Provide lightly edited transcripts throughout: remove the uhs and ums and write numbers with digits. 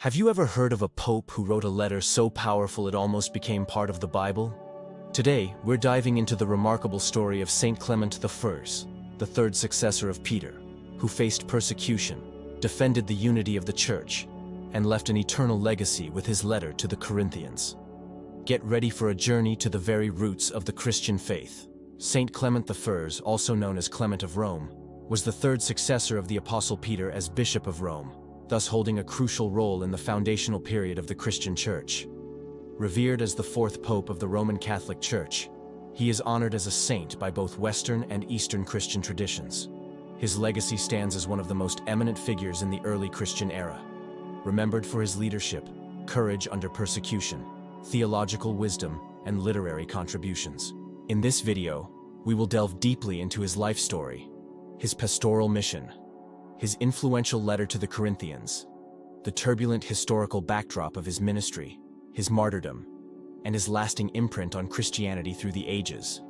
Have you ever heard of a pope who wrote a letter so powerful it almost became part of the Bible? Today, we're diving into the remarkable story of Saint Clement I, the third successor of Peter, who faced persecution, defended the unity of the Church, and left an eternal legacy with his letter to the Corinthians. Get ready for a journey to the very roots of the Christian faith. Saint Clement I, also known as Clement of Rome, was the third successor of the Apostle Peter as Bishop of Rome, thus holding a crucial role in the foundational period of the Christian Church. Revered as the fourth pope of the Roman Catholic Church, he is honored as a saint by both Western and Eastern Christian traditions. His legacy stands as one of the most eminent figures in the early Christian era, remembered for his leadership, courage under persecution, theological wisdom, and literary contributions. In this video, we will delve deeply into his life story, his pastoral mission, his influential letter to the Corinthians, the turbulent historical backdrop of his ministry, his martyrdom, and his lasting imprint on Christianity through the ages.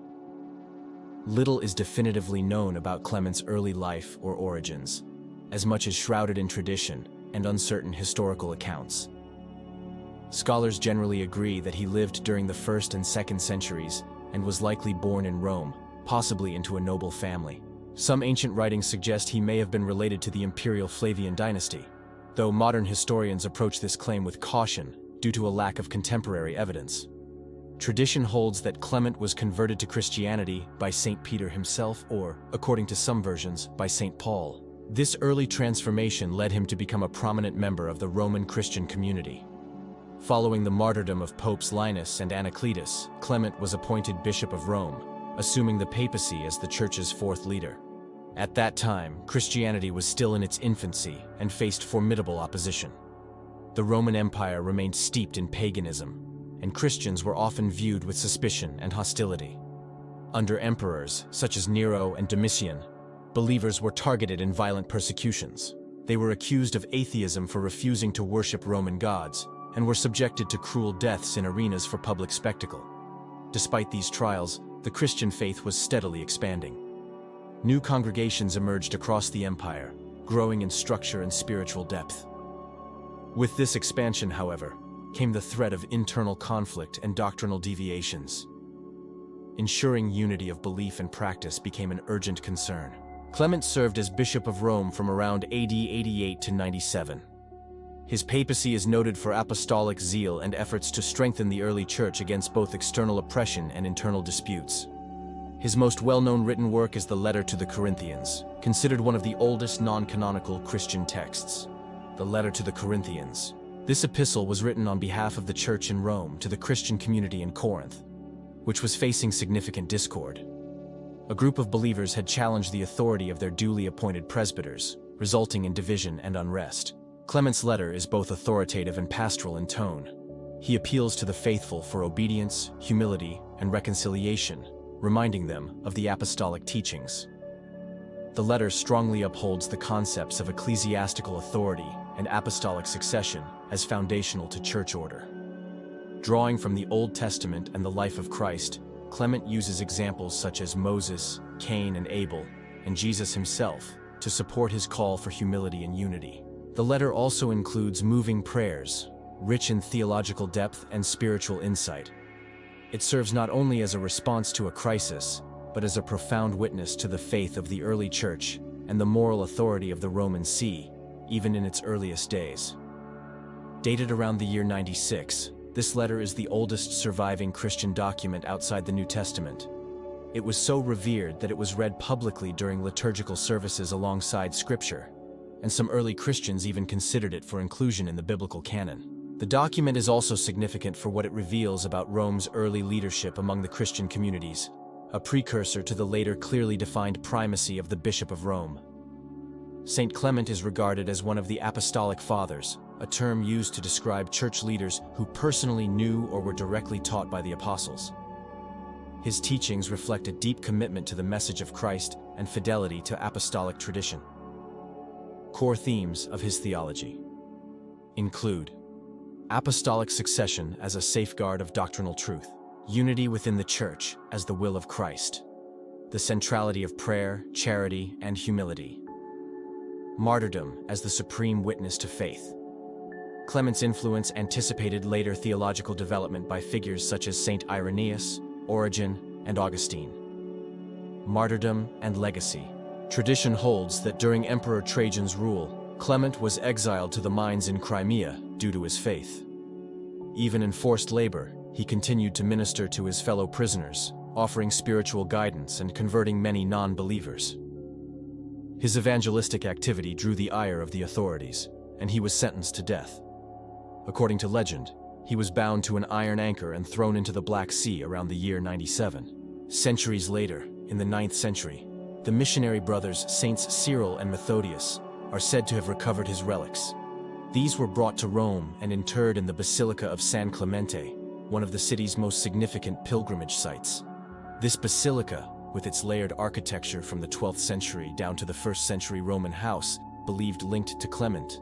Little is definitively known about Clement's early life or origins, as much as shrouded in tradition and uncertain historical accounts. Scholars generally agree that he lived during the 1st and 2nd centuries and was likely born in Rome, possibly into a noble family. Some ancient writings suggest he may have been related to the imperial Flavian dynasty, though modern historians approach this claim with caution due to a lack of contemporary evidence. Tradition holds that Clement was converted to Christianity by Saint Peter himself or, according to some versions, by Saint Paul. This early transformation led him to become a prominent member of the Roman Christian community. Following the martyrdom of Popes Linus and Anacletus, Clement was appointed Bishop of Rome, assuming the papacy as the Church's fourth leader. At that time, Christianity was still in its infancy and faced formidable opposition. The Roman Empire remained steeped in paganism, and Christians were often viewed with suspicion and hostility. Under emperors such as Nero and Domitian, believers were targeted in violent persecutions. They were accused of atheism for refusing to worship Roman gods, and were subjected to cruel deaths in arenas for public spectacle. Despite these trials, the Christian faith was steadily expanding. New congregations emerged across the empire, growing in structure and spiritual depth. With this expansion, however, came the threat of internal conflict and doctrinal deviations. Ensuring unity of belief and practice became an urgent concern. Clement served as Bishop of Rome from around AD 88 to 97. His papacy is noted for apostolic zeal and efforts to strengthen the early church against both external oppression and internal disputes. His most well-known written work is the Letter to the Corinthians, considered one of the oldest non-canonical Christian texts. The Letter to the Corinthians. This epistle was written on behalf of the church in Rome to the Christian community in Corinth, which was facing significant discord. A group of believers had challenged the authority of their duly appointed presbyters, resulting in division and unrest. Clement's letter is both authoritative and pastoral in tone. He appeals to the faithful for obedience, humility, and reconciliation, reminding them of the apostolic teachings. The letter strongly upholds the concepts of ecclesiastical authority and apostolic succession as foundational to church order. Drawing from the Old Testament and the life of Christ, Clement uses examples such as Moses, Cain and Abel, and Jesus himself to support his call for humility and unity. The letter also includes moving prayers, rich in theological depth and spiritual insight. It serves not only as a response to a crisis, but as a profound witness to the faith of the early church and the moral authority of the Roman See, even in its earliest days. Dated around the year 96, this letter is the oldest surviving Christian document outside the New Testament. It was so revered that it was read publicly during liturgical services alongside Scripture, and some early Christians even considered it for inclusion in the biblical canon. The document is also significant for what it reveals about Rome's early leadership among the Christian communities, a precursor to the later clearly defined primacy of the Bishop of Rome. Saint Clement is regarded as one of the Apostolic Fathers, a term used to describe church leaders who personally knew or were directly taught by the apostles. His teachings reflect a deep commitment to the message of Christ and fidelity to apostolic tradition. Core themes of his theology include apostolic succession as a safeguard of doctrinal truth, unity within the Church as the will of Christ, the centrality of prayer, charity, and humility, martyrdom as the supreme witness to faith, Clement's influence anticipated later theological development by figures such as Saint Irenaeus, Origen, and Augustine. Martyrdom and legacy. Tradition holds that during Emperor Trajan's rule, Clement was exiled to the mines in Crimea due to his faith. Even in forced labor, he continued to minister to his fellow prisoners, offering spiritual guidance and converting many non-believers. His evangelistic activity drew the ire of the authorities, and he was sentenced to death. According to legend, he was bound to an iron anchor and thrown into the Black Sea around the year 97. Centuries later, in the 9th century, the missionary brothers Saints Cyril and Methodius are said to have recovered his relics. These were brought to Rome and interred in the Basilica of San Clemente, one of the city's most significant pilgrimage sites. This basilica, with its layered architecture from the 12th century down to the 1st century Roman house, believed linked to Clement,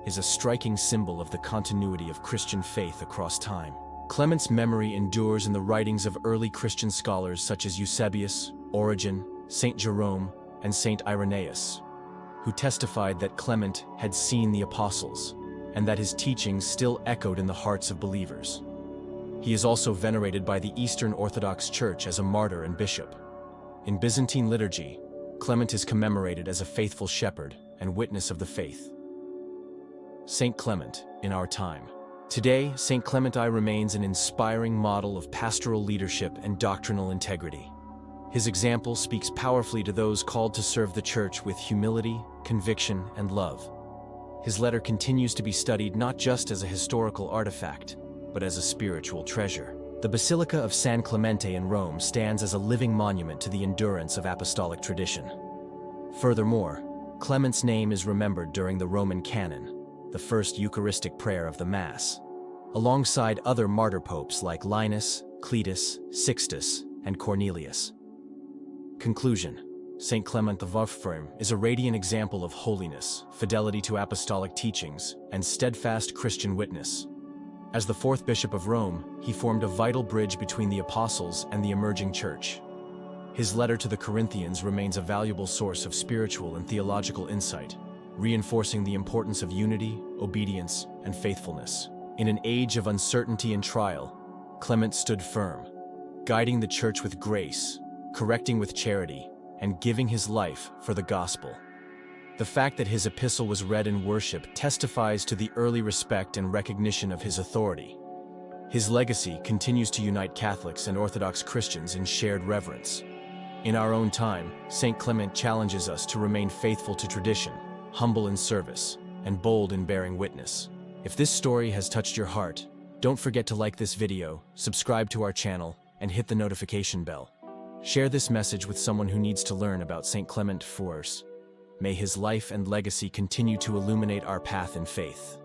is a striking symbol of the continuity of Christian faith across time. Clement's memory endures in the writings of early Christian scholars such as Eusebius, Origen, Saint Jerome, and Saint Irenaeus, who testified that Clement had seen the apostles, and that his teachings still echoed in the hearts of believers. He is also venerated by the Eastern Orthodox Church as a martyr and bishop. In Byzantine liturgy, Clement is commemorated as a faithful shepherd and witness of the faith. Saint Clement, in our time. Today, Saint Clement I remains an inspiring model of pastoral leadership and doctrinal integrity. His example speaks powerfully to those called to serve the Church with humility, conviction, and love. His letter continues to be studied not just as a historical artifact, but as a spiritual treasure. The Basilica of San Clemente in Rome stands as a living monument to the endurance of apostolic tradition. Furthermore, Clement's name is remembered during the Roman Canon, the first Eucharistic prayer of the Mass, alongside other martyr popes like Linus, Cletus, Sixtus, and Cornelius. Conclusion. Saint Clement the Firm is a radiant example of holiness, fidelity to apostolic teachings, and steadfast Christian witness. As the 4th Bishop of Rome, he formed a vital bridge between the apostles and the emerging church. His letter to the Corinthians remains a valuable source of spiritual and theological insight, reinforcing the importance of unity, obedience, and faithfulness. In an age of uncertainty and trial, Clement stood firm, guiding the church with grace, correcting with charity, and giving his life for the gospel. The fact that his epistle was read in worship testifies to the early respect and recognition of his authority. His legacy continues to unite Catholics and Orthodox Christians in shared reverence. In our own time, Saint Clement challenges us to remain faithful to tradition, humble in service, and bold in bearing witness. If this story has touched your heart, don't forget to like this video, subscribe to our channel, and hit the notification bell. Share this message with someone who needs to learn about Saint Clement I. May his life and legacy continue to illuminate our path in faith.